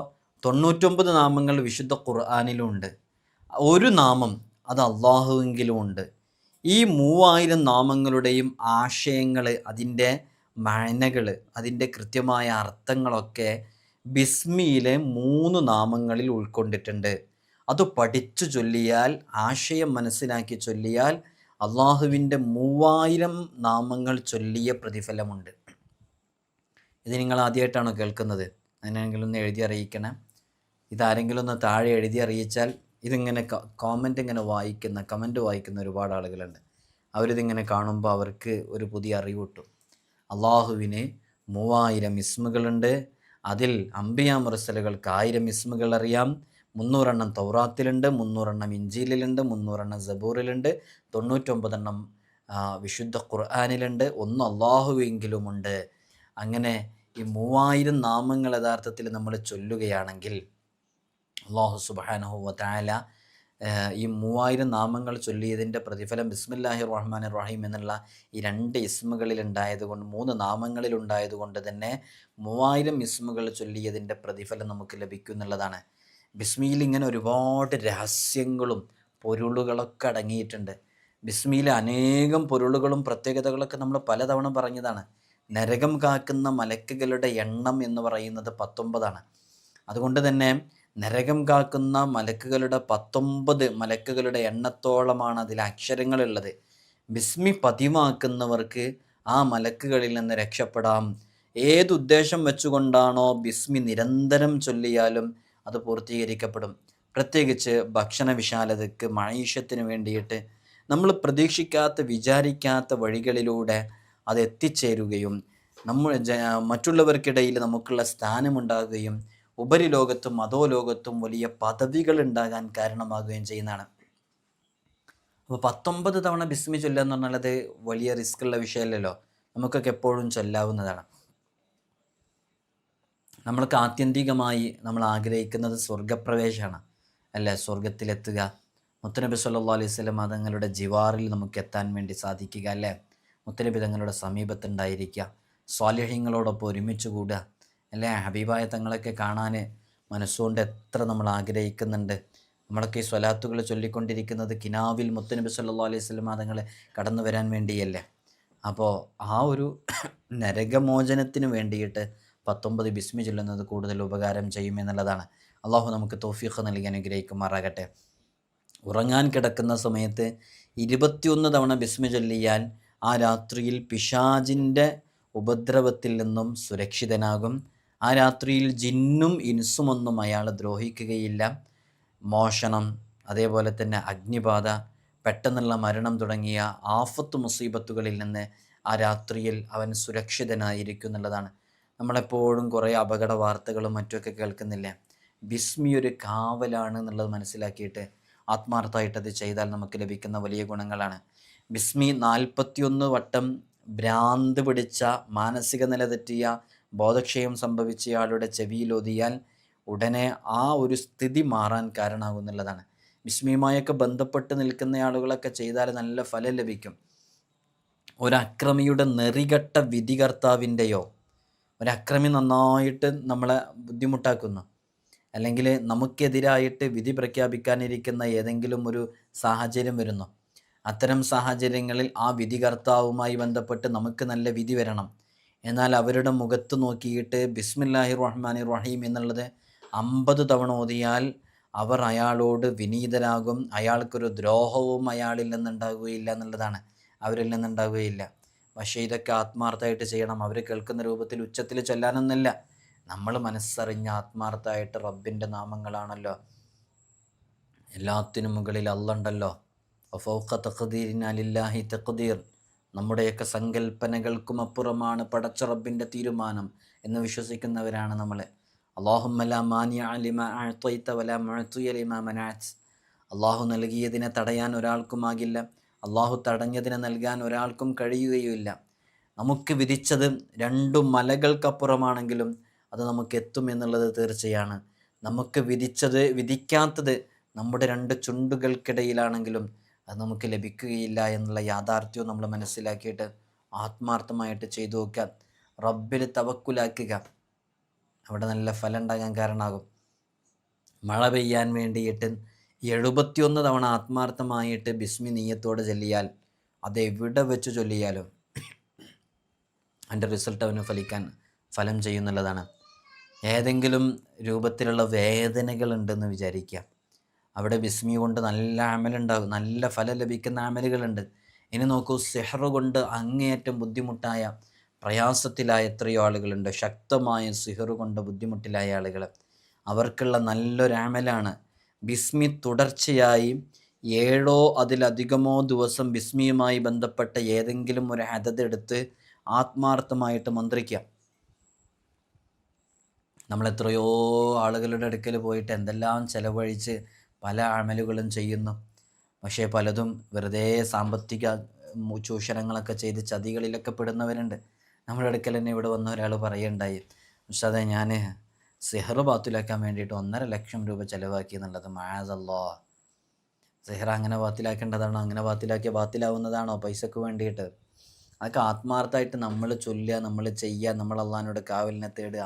99 നാമങ്ങൾ വിശുദ്ധ ഖുർആനിലും ഉണ്ട്. ഒരു നാമം അത് അള്ളാഹുവെങ്കിലും ഉണ്ട്. ഈ 3000 നാമങ്ങളുടെയും ആശയങ്ങൾ, അതിൻ്റെ മഅനകൾ, അതിൻ്റെ കൃത്യമായ അർത്ഥങ്ങളൊക്കെ ബിസ്മിയിലെ 3 നാമങ്ങളിൽ ഉൾക്കൊണ്ടിട്ടുണ്ട്. അത് പഠിച്ചു ചൊല്ലിയാൽ, ആശയം മനസ്സിലാക്കി ചൊല്ലിയാൽ അള്ളാഹുവിൻ്റെ 3000 നാമങ്ങൾ ചൊല്ലിയ പ്രതിഫലമുണ്ട്. ഇത് നിങ്ങൾ ആദ്യമായിട്ടാണോ കേൾക്കുന്നത്? അതിനെങ്കിലും ഒന്ന് എഴുതി അറിയിക്കണം. ഇതാരെങ്കിലും ഒന്ന് താഴെ എഴുതി അറിയിച്ചാൽ, ഇതിങ്ങനെ കമൻറ്റ് വായിക്കുന്ന ഒരുപാട് ആളുകളുണ്ട്. അവരിതിങ്ങനെ കാണുമ്പോൾ അവർക്ക് ഒരു പുതിയ അറിവ് കിട്ടും. അള്ളാഹുവിന് 3000 ഇസ്മുകളുണ്ട്. അതിൽ അംബിയാ മുർസലുകൾക്ക് 1000 ഇസ്മുകൾ അറിയാം. 300 തൗറാത്തിലുണ്ട്, 300 ഇഞ്ചീലിലുണ്ട്, 300 സബൂറിലുണ്ട്, 99 വിശുദ്ധ ഖുർആനിലുണ്ട്, 1 അള്ളാഹുവെങ്കിലുമുണ്ട്. അങ്ങനെ ഈ 3000 നാമങ്ങൾ യഥാർത്ഥത്തിൽ നമ്മൾ ചൊല്ലുകയാണെങ്കിൽ അല്ലാഹു സുബ്ഹാനഹു വ തആല ഈ 3000 നാമങ്ങൾ ചൊല്ലിയതിൻ്റെ പ്രതിഫലം ബിസ്മില്ലാഹിർ റഹ്മാനിർ റഹീം എന്നുള്ള ഈ 2 ഇസ്മുകളിൽ ഉണ്ടായതുകൊണ്ട്, 3 നാമങ്ങളിൽ ഉണ്ടായതുകൊണ്ട് തന്നെ 3000 ഇസ്മുകൾ ചൊല്ലിയതിൻ്റെ പ്രതിഫലം നമുക്ക് ലഭിക്കും എന്നുള്ളതാണ്. ബിസ്മിയിൽ ഇങ്ങനെ ഒരുപാട് രഹസ്യങ്ങളും പൊരുളുകളൊക്കെ അടങ്ങിയിട്ടുണ്ട്. ബിസ്മിയിലെ അനേകം പൊരുളുകളും പ്രത്യേകതകളൊക്കെ നമ്മൾ പലതവണ പറഞ്ഞതാണ്. നരകം കാക്കുന്ന മലക്കുകളുടെ എണ്ണം എന്ന് പറയുന്നത് 19 അതുകൊണ്ട് തന്നെ നരകം കാക്കുന്ന മലക്കുകളുടെ 19 മലക്കുകളുടെ എണ്ണത്തോളമാണ് അതിൽ അക്ഷരങ്ങളുള്ളത്. ബിസ്മി പതിവാക്കുന്നവർക്ക് ആ മലക്കുകളിൽ നിന്ന് രക്ഷപ്പെടാം. ഏതുദ്ദേശം വെച്ചുകൊണ്ടാണോ ബിസ്മി നിരന്തരം ചൊല്ലിയാലും അത് പൂർത്തീകരിക്കപ്പെടും. പ്രത്യേകിച്ച് ഭക്ഷണ വിശാലതയ്ക്ക്, മഈഷത്തിന് വേണ്ടിയിട്ട് നമ്മൾ പ്രതീക്ഷിക്കാത്ത, വിചാരിക്കാത്ത വഴികളിലൂടെ അത് എത്തിച്ചേരുകയും മറ്റുള്ളവർക്കിടയിൽ നമുക്കുള്ള സ്ഥാനമുണ്ടാകുകയും ഉപരിലോകത്തും അധോലോകത്തും വലിയ പദവികൾ ഉണ്ടാകാൻ കാരണമാകുകയും ചെയ്യുന്നതാണ്. അപ്പോൾ 19 തവണ ബിസ്മി ചൊല്ലുക എന്ന് പറഞ്ഞാൽ അത് വലിയ റിസ്ക് ഉള്ള വിഷയമല്ലല്ലോ. നമുക്കൊക്കെ എപ്പോഴും ചൊല്ലാവുന്നതാണ്. നമ്മൾക്ക് ആത്യന്തികമായി നമ്മൾ ആഗ്രഹിക്കുന്നത് സ്വർഗപ്രവേശമാണ് അല്ലേ? സ്വർഗത്തിലെത്തുക, മുത്തുനബി സല്ലല്ലാഹു അലൈഹി വസല്ലം തങ്ങളുടെ ജിവാറിൽ നമുക്ക് എത്താൻ വേണ്ടി സാധിക്കുക അല്ലേ? മുത്തുനബി തങ്ങളുടെ സമീപത്തുണ്ടായിരിക്കുക, സ്വാലിഹീങ്ങളോടൊപ്പം ഒരുമിച്ച് കൂടുക അല്ലേ? ഹബീബായ തങ്ങളൊക്കെ കാണാൻ മനസ്സുകൊണ്ട് എത്ര നമ്മൾ ആഗ്രഹിക്കുന്നുണ്ട്. നമ്മളൊക്കെ ഈ സ്വലാത്തുകൾ ചൊല്ലിക്കൊണ്ടിരിക്കുന്നത് കിനാവിൽ മുത്തുനബി സല്ലല്ലാഹു അലൈഹി വസല്ലം തങ്ങൾ കടന്നു വരാൻ വേണ്ടിയല്ലേ? അപ്പോൾ ആ ഒരു നരകമോചനത്തിന് വേണ്ടിയിട്ട് 19 ബിസ്മി ചൊല്ലുന്നത് കൂടുതൽ ഉപകാരം ചെയ്യുമെന്നുള്ളതാണ്. അള്ളാഹു നമുക്ക് തൗഫീഖ് നൽകി അനുഗ്രഹിക്കുമാറാകട്ടെ. ഉറങ്ങാൻ കിടക്കുന്ന സമയത്ത് 21 തവണ ബിസ്മി ചൊല്ലിയാൽ ആ രാത്രിയിൽ പിശാചിൻ്റെ ഉപദ്രവത്തിൽ നിന്നും സുരക്ഷിതനാകും. ആ രാത്രിയിൽ ജിന്നും ഇൻസുമൊന്നും അയാളെ ദ്രോഹിക്കുകയില്ല. മോഷണം, അതേപോലെ തന്നെ അഗ്നിബാധ, പെട്ടെന്നുള്ള മരണം തുടങ്ങിയ ആഫത്ത് മുസീബത്തുകളിൽ നിന്ന് ആ രാത്രിയിൽ അവൻ സുരക്ഷിതനായിരിക്കും എന്നുള്ളതാണ്. നമ്മളെപ്പോഴും കുറേ അപകട വാർത്തകളും മറ്റുമൊക്കെ കേൾക്കുന്നില്ലേ? ബിസ്മി ഒരു കാവലാണ് എന്നുള്ളത് മനസ്സിലാക്കിയിട്ട് ആത്മാർത്ഥമായിട്ട് അത് ചെയ്താൽ നമുക്ക് ലഭിക്കുന്ന വലിയ ഗുണങ്ങളാണ്. ബിസ്മി 41 വട്ടം ഭ്രാന്ത് പിടിച്ച, മാനസിക നില തെറ്റിയ, ബോധക്ഷയം സംഭവിച്ചയാളുടെ ചെവിയിലൊതിയാൽ ഉടനെ ആ ഒരു സ്ഥിതി മാറാൻ കാരണമാകുന്നുള്ളതാണ്. ബിസ്മിയുമായൊക്കെ ബന്ധപ്പെട്ട് നിൽക്കുന്ന ആളുകളൊക്കെ ചെയ്താൽ നല്ല ഫലം ലഭിക്കും. ഒരക്രമിയുടെ നെറികെട്ട വിധികർത്താവിൻ്റെയോ ഒരക്രമി നന്നായിട്ട് നമ്മളെ ബുദ്ധിമുട്ടാക്കുന്നു, അല്ലെങ്കിൽ നമുക്കെതിരായിട്ട് വിധി പ്രഖ്യാപിക്കാനിരിക്കുന്ന ഏതെങ്കിലും ഒരു സാഹചര്യം വരുന്നു. അത്തരം സാഹചര്യങ്ങളിൽ ആ വിധികർത്താവുമായി ബന്ധപ്പെട്ട് നമുക്ക് നല്ല വിധി വരണം. എന്നാൽ അവരുടെ മുഖത്ത് നോക്കിയിട്ട് ബിസ്മില്ലാഹിർ റഹ്മാനിർ റഹീം എന്നുള്ളത് 50 തവണ ഓതിയാൽ അവർ അയാളോട് വിനീതരാകും. അയാൾക്കൊരു ദ്രോഹവും അയാളിൽ നിന്നുണ്ടാകുകയില്ല എന്നുള്ളതാണ്, അവരിൽ നിന്നുണ്ടാകുകയില്ല. പക്ഷേ ഇതൊക്കെ ആത്മാർത്ഥമായിട്ട് ചെയ്യണം. അവർ കേൾക്കുന്ന രൂപത്തിൽ ഉച്ചത്തിൽ ചൊല്ലാനൊന്നുമില്ല. നമ്മൾ മനസ്സറിഞ്ഞ ആത്മാർത്ഥമായിട്ട് റബ്ബിൻ്റെ നാമങ്ങളാണല്ലോ, എല്ലാത്തിനും മുകളിൽ അള്ളണ്ടല്ലോ. ഫൗഖ തഖ്ദീരിനാ ലില്ലാഹി തഖ്ദീർ, നമ്മുടെയൊക്കെ സങ്കല്പനകൾക്കും അപ്പുറമാണ് പടച്ച റബ്ബിൻ്റെ തീരുമാനം എന്ന് വിശ്വസിക്കുന്നവരാണ് നമ്മൾ. അല്ലാഹുമ്മ ലാ മാനിഅ ലിമാ അഅ്തൈത വലാ മുഅ്തിയ ലിമാ മനഅത്. അള്ളാഹു നൽകിയതിനെ തടയാൻ ഒരാൾക്കുമാകില്ല, അള്ളാഹു തടഞ്ഞതിനെ നൽകാൻ ഒരാൾക്കും കഴിയുകയുമില്ല. നമുക്ക് വിധിച്ചത് 2 മലകൾക്കപ്പുറമാണെങ്കിലും അത് നമുക്ക് എത്തുമെന്നുള്ളത് തീർച്ചയാണ്. നമുക്ക് വിധിക്കാത്തത് നമ്മുടെ 2 ചുണ്ടുകൾക്കിടയിലാണെങ്കിലും അത് നമുക്ക് ലഭിക്കുകയില്ല എന്നുള്ള യാഥാർത്ഥ്യവും നമ്മൾ മനസ്സിലാക്കിയിട്ട് ആത്മാർത്ഥമായിട്ട് ചെയ്തു നോക്കുക. റബ്ബിൽ തവക്കുലാക്കുക, അവിടെ നല്ല ഫലം ഉണ്ടാകാൻ കാരണമാകും. മഴ പെയ്യാൻ വേണ്ടിയിട്ട് 71 തവണ ആത്മാർത്ഥമായിട്ട് ബിസ്മി നീയത്തോടെ ചൊല്ലിയാൽ, അതെവിടെ വെച്ച് ചൊല്ലിയാലും അതിൻ്റെ റിസൾട്ട് അവന് ഫലം ചെയ്യുന്നുള്ളതാണ്. ഏതെങ്കിലും രൂപത്തിലുള്ള വേദനകൾ ഉണ്ടെന്ന് വിചാരിക്കുക, അവിടെ ബിസ്മി കൊണ്ട് നല്ല അമലുണ്ടാകും, നല്ല ഫലം ലഭിക്കുന്ന അമലുകളുണ്ട്. ഇനി നോക്കൂ, സിഹർ കൊണ്ട് അങ്ങേയറ്റം ബുദ്ധിമുട്ടായ പ്രയാസത്തിലായ എത്രയോ ആളുകളുണ്ട്. ശക്തമായ സിഹർ കൊണ്ട് ബുദ്ധിമുട്ടിലായ ആളുകൾ, അവർക്കുള്ള നല്ലൊരു അമലാണ് ബിസ്മി. തുടർച്ചയായി 7 അതിലധികമോ ദിവസം ബിസ്മിയുമായി ബന്ധപ്പെട്ട ഏതെങ്കിലും ഒരു ഹദദ് എടുത്ത് ആത്മാർത്ഥമായിട്ട് മന്ത്രിക്കുക. നമ്മൾ എത്രയോ ആളുകളുടെ അടുക്കൽ പോയിട്ട് എന്തെല്ലാം ചെലവഴിച്ച് പല അമലുകളും ചെയ്യുന്നു. പക്ഷേ പലതും വെറുതെ സാമ്പത്തിക ചൂഷണങ്ങളൊക്കെ ചെയ്ത് ചതികളിലൊക്കെ പെടുന്നവരുണ്ട്. നമ്മുടെ അടുക്കൽ തന്നെ ഇവിടെ വന്ന ഒരാൾ പറയുണ്ടായി, പക്ഷേ അതെ ഞാൻ സിഹർ ബാത്തിലാക്കാൻ വേണ്ടിയിട്ട് 1.5 ലക്ഷം രൂപ ചിലവാക്കി എന്നുള്ളത്. മഅദല്ലാ, സിഹർ അങ്ങനെ ബാത്തിലാക്കേണ്ടതാണോ? അങ്ങനെ ബാത്തിലാവുന്നതാണോ പൈസക്ക് വേണ്ടിയിട്ട്? അതൊക്കെ ആത്മാർത്ഥമായിട്ട് നമ്മൾ ചൊല്ലുക, നമ്മൾ ചെയ്യുക, നമ്മൾ അള്ളാഹിനോട് കാവലിനെ തേടുക,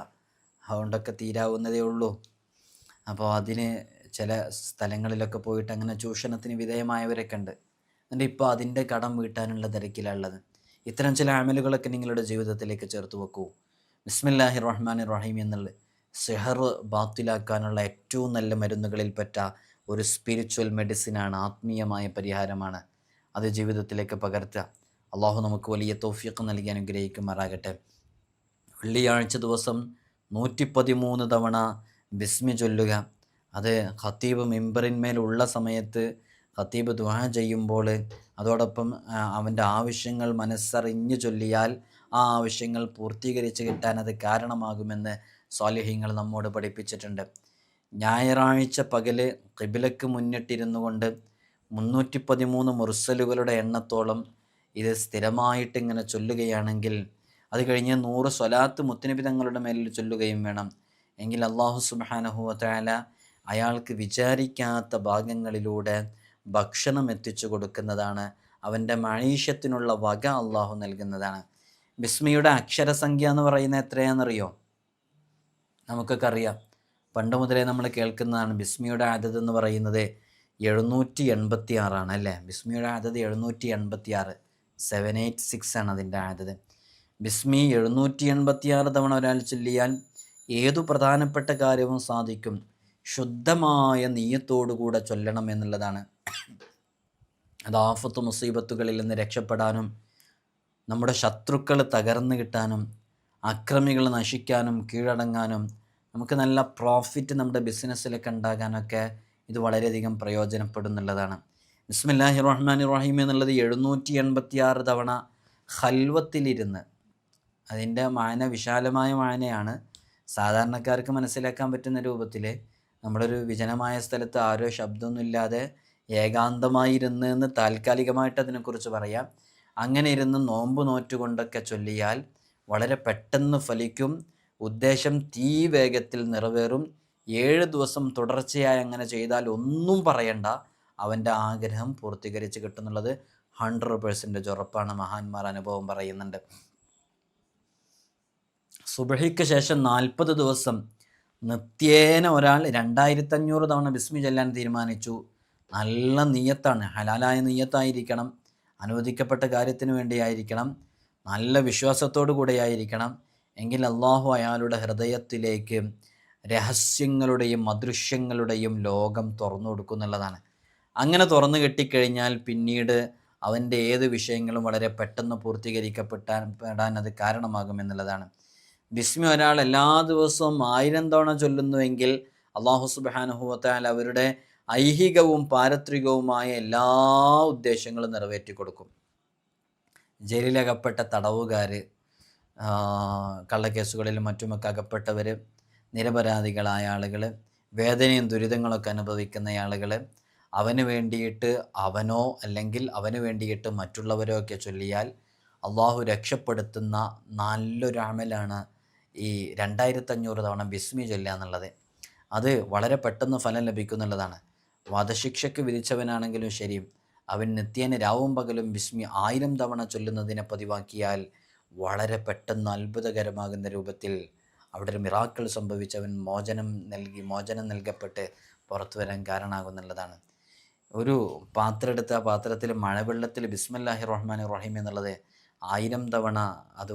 അതുകൊണ്ടൊക്കെ തീരാവുന്നതേ ഉള്ളൂ. അപ്പോൾ അതിന് ചില സ്ഥലങ്ങളിലൊക്കെ പോയിട്ട് അങ്ങനെ ചൂഷണത്തിന് വിധേയമായവരൊക്കെ ഉണ്ട്. എന്നിട്ട് ഇപ്പോൾ അതിൻ്റെ കടം വീട്ടാനുള്ള തിരക്കിലുള്ളത്. ഇത്തരം ചില അമലുകളൊക്കെ നിങ്ങളുടെ ജീവിതത്തിലേക്ക് ചേർത്ത് വെക്കൂ. ബിസ്മില്ലാഹിർ റഹ്മാനിർ റഹീം എന്നുള്ളത് സിഹർ ബാത്തിലാക്കാനുള്ള ഏറ്റവും നല്ല മരുന്നുകളിൽപ്പെട്ട ഒരു സ്പിരിച്വൽ മെഡിസിനാണ്, ആത്മീയമായ പരിഹാരമാണ്. അത് ജീവിതത്തിലേക്ക് പകർത്തുക. അള്ളാഹു നമുക്ക് വലിയ തൗഫീഖ് നൽകി അനുഗ്രഹിക്കുമാറാകട്ടെ. വെള്ളിയാഴ്ച ദിവസം 113 തവണ ബിസ്മി ചൊല്ലുക. അത് ഖത്തീബ് മിമ്പറിന്മേലുള്ള സമയത്ത് ഖത്തീബ് ദുആ ചെയ്യുമ്പോൾ അതോടൊപ്പം അവൻ്റെ ആവശ്യങ്ങൾ മനസ്സറിഞ്ഞ് ചൊല്ലിയാൽ ആ ആവശ്യങ്ങൾ പൂർത്തീകരിച്ച് കിട്ടാൻ അത് കാരണമാകുമെന്ന് സ്വാലിഹീങ്ങൾ നമ്മോട് പഠിപ്പിച്ചിട്ടുണ്ട്. ഞായറാഴ്ച പകല് ഖിബ്ലക്ക് മുന്നിട്ടിരുന്നു കൊണ്ട് 313 മുർസലുകളുടെ എണ്ണത്തോളം ഇത് സ്ഥിരമായിട്ട് ഇങ്ങനെ ചൊല്ലുകയാണെങ്കിൽ, അത് കഴിഞ്ഞ് 100 സ്വലാത്ത് മുത്തുനബി തങ്ങളുടെ മേലിൽ ചൊല്ലുകയും വേണം. എങ്കിൽ അല്ലാഹു സുബ്ഹാനഹു വ തആല അയാൾക്ക് വിചാരിക്കാത്ത ഭാഗങ്ങളിലൂടെ ഭക്ഷണം എത്തിച്ചു കൊടുക്കുന്നതാണ്. അവൻ്റെ മഈഷത്തിനുള്ള വക അള്ളാഹു നൽകുന്നതാണ്. ബിസ്മിയുടെ അക്ഷരസംഖ്യ എന്ന് പറയുന്നത് എത്രയാണെന്നറിയോ? നമുക്കൊക്കെ അറിയാം, പണ്ട് മുതലേ നമ്മൾ കേൾക്കുന്നതാണ്. ബിസ്മിയുടെ അദദ് എന്ന് പറയുന്നത് 786 ആണ് അല്ലേ? ബിസ്മിയുടെ അദദ് 786, 786 ആണ് അതിൻ്റെ അദദ്. ബിസ്മി 786 തവണ ഒരാൾ ചൊല്ലിയാൽ ഏതു പ്രധാനപ്പെട്ട കാര്യവും സാധിക്കും. ശുദ്ധമായ നീയത്തോടുകൂടെ ചൊല്ലണം എന്നുള്ളതാണ്. അത് ആഫത്ത് മുസീബത്തുകളിൽ നിന്ന് രക്ഷപ്പെടാനും, നമ്മുടെ ശത്രുക്കൾ തകർന്നു കിട്ടാനും, അക്രമികൾ നശിക്കാനും കീഴടങ്ങാനും, നമുക്ക് നല്ല പ്രോഫിറ്റ് നമ്മുടെ ബിസിനസ്സിലൊക്കെ ഉണ്ടാകാനൊക്കെ ഇത് വളരെയധികം പ്രയോജനപ്പെടുന്നുള്ളതാണ്. ബിസ്മില്ലാഹിർ റഹ്മാനിർ റഹീം എന്നുള്ളത് 786 തവണ ഖൽവത്തിലിരുന്ന്, അതിൻ്റെ മാന വിശാലമായ മാനയാണ്. സാധാരണക്കാർക്ക് മനസ്സിലാക്കാൻ പറ്റുന്ന രൂപത്തിൽ നമ്മളൊരു വിജനമായ സ്ഥലത്ത് ആരോ ശബ്ദമൊന്നുമില്ലാതെ ഏകാന്തമായി ഇരുന്ന് എന്ന് താൽക്കാലികമായിട്ട് അതിനെക്കുറിച്ച് പറയാം. അങ്ങനെ ഇരുന്ന് നോമ്പ് നോറ്റുകൊണ്ടൊക്കെ ചൊല്ലിയാൽ വളരെ പെട്ടെന്ന് ഫലിക്കും. ഉദ്ദേശം തീ വേഗത്തിൽ നിറവേറും. 7 ദിവസം തുടർച്ചയായി അങ്ങനെ ചെയ്താൽ ഒന്നും പറയണ്ട, അവൻ്റെ ആഗ്രഹം പൂർത്തീകരിച്ച് കിട്ടുന്നുള്ളത് 100% ഉറപ്പാണ്. മഹാന്മാർ അനുഭവം പറയുന്നുണ്ട്. സുബഹിക്ക് ശേഷം 40 ദിവസം നിത്യേന ഒരാൾ 2500 തവണ ബിസ്മി ചൊല്ലാൻ തീരുമാനിച്ചു. നല്ല നിയ്യത്താണ്, ഹലാലായ നിയ്യത്തായിരിക്കണം, അനുവദിക്കപ്പെട്ട കാര്യത്തിന് വേണ്ടിയായിരിക്കണം, നല്ല വിശ്വാസത്തോടു കൂടെയായിരിക്കണം. എങ്കിൽ അള്ളാഹു അയാളുടെ ഹൃദയത്തിലേക്ക് രഹസ്യങ്ങളുടെയും അദൃശ്യങ്ങളുടെയും ലോകം തുറന്നു കൊടുക്കുന്നുള്ളതാണ്. അങ്ങനെ തുറന്നു കിട്ടിക്കഴിഞ്ഞാൽ പിന്നീട് അവൻ്റെ ഏത് വിഷയങ്ങളും വളരെ പെട്ടെന്ന് പൂർത്തീകരിക്കപ്പെടാൻ അത് കാരണമാകുമെന്നുള്ളതാണ്. ബിസ്മി ഒരാൾ എല്ലാ ദിവസവും 1000 തവണ ചൊല്ലുന്നുവെങ്കിൽ അള്ളാഹു സുബ്ഹാനഹു വ തആല അവരുടെ ഐഹികവും പാരത്രികവുമായ എല്ലാ ഉദ്ദേശങ്ങളും നിറവേറ്റി കൊടുക്കും. ജയിലിലകപ്പെട്ട തടവുകാർ, കള്ളക്കേസുകളിലും മറ്റുമൊക്കെ അകപ്പെട്ടവർ, നിരപരാധികളായ ആളുകൾ, വേദനയും ദുരിതങ്ങളൊക്കെ അനുഭവിക്കുന്ന ആളുകൾ, അവന് വേണ്ടിയിട്ട് അവനോ അല്ലെങ്കിൽ അവന് വേണ്ടിയിട്ട് മറ്റുള്ളവരോ ഒക്കെ ചൊല്ലിയാൽ അള്ളാഹു രക്ഷപ്പെടുത്തുന്ന നല്ലൊരു അമലാണ് ഈ 2500 തവണ ബിസ്മി ചൊല്ലുക എന്നുള്ളത്. അത് വളരെ പെട്ടെന്ന് ഫലം ലഭിക്കുന്നുള്ളതാണ്. വധശിക്ഷയ്ക്ക് വിധിച്ചവനാണെങ്കിലും ശരി, അവൻ നിത്യേന രാവും പകലും ബിസ്മി 1000 തവണ ചൊല്ലുന്നതിനെ പതിവാക്കിയാൽ വളരെ പെട്ടെന്ന് അത്ഭുതകരമാകുന്ന രൂപത്തിൽ അവിടെ ഒരു മിറാക്കിൾ സംഭവിച്ചവൻ മോചനം നൽകപ്പെട്ട് പുറത്തു വരാൻ കാരണമാകുന്നുള്ളതാണ്. ഒരു പാത്രം എടുത്ത് ആ പാത്രത്തിൽ മഴവെള്ളത്തിൽ ബിസ്മില്ലാഹിർ റഹ്മാനിർ റഹീം എന്നുള്ളത് 1000 തവണ അത്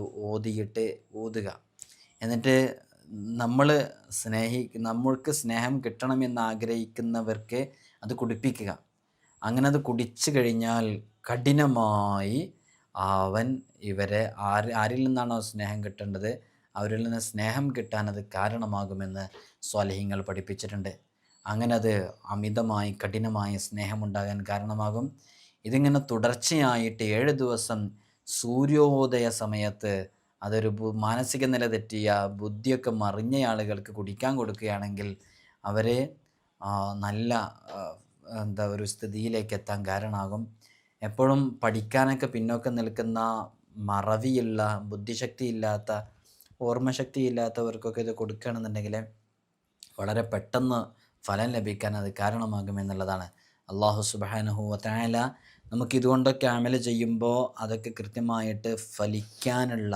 ഊതുക. എന്നിട്ട് നമ്മൾക്ക് സ്നേഹം കിട്ടണമെന്ന് ആഗ്രഹിക്കുന്നവർക്ക് അത് കുടിപ്പിക്കുക. അങ്ങനെ അത് കുടിച്ചു കഴിഞ്ഞാൽ കഠിനമായി അവൻ ആരിൽ നിന്നാണോ സ്നേഹം കിട്ടേണ്ടത് അവരിൽ നിന്ന് സ്നേഹം കിട്ടാൻ അത് കാരണമാകുമെന്ന് സ്വാലിഹീങ്ങൾ പഠിപ്പിച്ചിട്ടുണ്ട്. അങ്ങനെ അത് അമിതമായി കഠിനമായ സ്നേഹമുണ്ടാകാൻ കാരണമാകും. ഇതിങ്ങനെ തുടർച്ചയായിട്ട് 7 ദിവസം സൂര്യോദയ സമയത്ത് അതൊരു മാനസിക നില തെറ്റിയ ബുദ്ധിയൊക്കെ മറിഞ്ഞ ആളുകൾക്ക് കുടിക്കാൻ കൊടുക്കുകയാണെങ്കിൽ അവരെ നല്ല ഒരു സ്ഥിതിയിലേക്ക് എത്താൻ കാരണമാകും. എപ്പോഴും പഠിക്കാനൊക്കെ പിന്നോക്കം നിൽക്കുന്ന, മറവിയുള്ള, ബുദ്ധിശക്തിയില്ലാത്ത, ഓർമ്മശക്തിയില്ലാത്തവർക്കൊക്കെ ഇത് കൊടുക്കുകയാണെന്നുണ്ടെങ്കിൽ വളരെ പെട്ടെന്ന് ഫലം ലഭിക്കാൻ അത് കാരണമാകുമെന്നുള്ളതാണ്. അള്ളാഹു സുബ്ഹാനഹു വ തആല നമുക്കിതുകൊണ്ടൊക്കെ അമൽ ചെയ്യുമ്പോൾ അതൊക്കെ കൃത്യമായിട്ട് ഫലിക്കാനുള്ള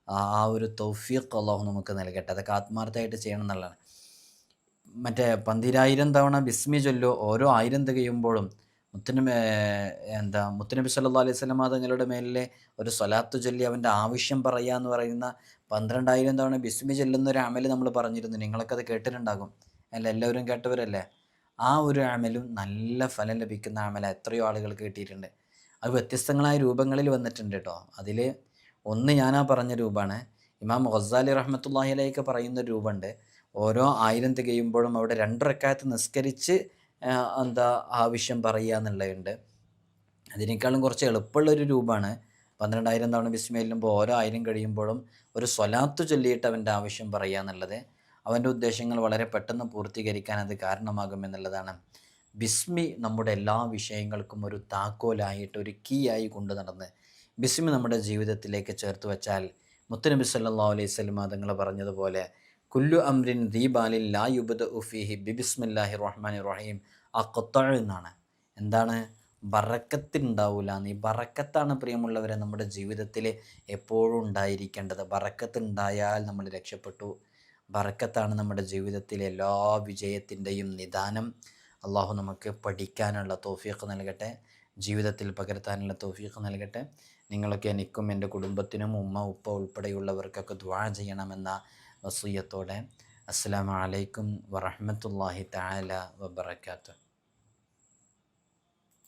ആ ഒരു തൗഫീഖ് അള്ളാഹു നമുക്ക് നൽകട്ടെ. അതൊക്കെ ആത്മാർത്ഥമായിട്ട് ചെയ്യണം എന്നുള്ളതാണ്. മറ്റേ 12000 തവണ ബിസ്മി ചൊല്ലു ഓരോ 1000 തികയുമ്പോഴും മുത്തുനബി സല്ലല്ലാഹു അലൈഹി വസല്ലം തങ്ങളുടെ മേലിലെ ഒരു സ്വലാത്ത് ചൊല്ലി അവൻ്റെ ആവശ്യം പറയുക എന്ന് പറയുന്ന 12000 തവണ ബിസ്മി ചൊല്ലുന്ന ഒരു അമൽ നമ്മൾ പറഞ്ഞിരുന്നു. നിങ്ങളൊക്കെ അത് കേട്ടിട്ടുണ്ടാകും അല്ല, എല്ലാവരും കേട്ടവരല്ലേ? ആ ഒരു അമലും നല്ല ഫലം ലഭിക്കുന്ന അമല എത്രയോ ആളുകൾക്ക് കിട്ടിയിട്ടുണ്ട്. അത് വ്യത്യസ്തങ്ങളായ രൂപങ്ങളിൽ വന്നിട്ടുണ്ട് കേട്ടോ. അതിൽ ഒന്ന് ഞാനാ പറഞ്ഞ രൂപമാണ്. ഇമാം ഗസാലി റഹ്മത്തുള്ളാഹി അലൈഹി പറയുന്ന രൂപമുണ്ട്. ഓരോ 1000 തികയുമ്പോഴും അവിടെ 2 റക്അത്ത് നിസ്കരിച്ച് ആവശ്യം പറയുക എന്നുള്ളതുണ്ട്. അതിനേക്കാളും കുറച്ച് എളുപ്പമുള്ളൊരു രൂപമാണ് 12000 തവണ ബിസ്മി ചൊല്ലുമ്പോൾ ഓരോ 1000 കഴിയുമ്പോഴും ഒരു സ്വലാത്ത് ചൊല്ലിയിട്ട് അവൻ്റെ ആവശ്യം പറയുക എന്നുള്ളത് അവൻ്റെ ഉദ്ദേശങ്ങൾ വളരെ പെട്ടെന്ന് പൂർത്തീകരിക്കാൻ അത് കാരണമാകുമെന്നുള്ളതാണ്. ബിസ്മി നമ്മുടെ എല്ലാ വിഷയങ്ങൾക്കും ഒരു താക്കോലായിട്ട്, ഒരു കീ ആയി കൊണ്ടു നടന്ന് ബിസ്മി നമ്മുടെ ജീവിതത്തിലേക്ക് ചേർത്ത് വെച്ചാൽ മുത്തുനബി സല്ലല്ലാഹു അലൈഹി വസല്ലം തങ്ങൾ പറഞ്ഞതുപോലെ കുല്ലു അംരിൻ ദീബാലിൻ ലാ യുബ്ദഉ ഫീഹി ബിസ്മില്ലാഹിർ റഹ്മാനിർ റഹീം അഖ്തഅ എന്നാണ്. എന്താണ്? ബറക്കത്തുണ്ടാവില്ല. ഈ ബറക്കത്താണ് പ്രിയമുള്ളവരെ നമ്മുടെ ജീവിതത്തിൽ എപ്പോഴും ഉണ്ടായിരിക്കേണ്ടത്. ബറക്കത്ത് ഉണ്ടായാൽ നമ്മൾ രക്ഷപ്പെട്ടു. ബറക്കത്താണ് നമ്മുടെ ജീവിതത്തിലെ എല്ലാ വിജയത്തിൻ്റെയും നിദാനം. അള്ളാഹു നമുക്ക് പഠിക്കാനുള്ള തൗഫീഖ് നൽകട്ടെ, ജീവിതത്തിൽ പകർത്താനുള്ള തൗഫീഖ് നൽകട്ടെ. നിങ്ങളൊക്കെ എനിക്കും എൻ്റെ കുടുംബത്തിനും ഉമ്മ ഉപ്പ ഉൾപ്പെടെയുള്ളവർക്കൊക്കെ ദുആ ചെയ്യണമെന്ന വസിയ്യത്തോടെ അസ്സലാമു അലൈക്കും വറഹ്മത്തുള്ളാഹി തആല വബറകാതുഹു.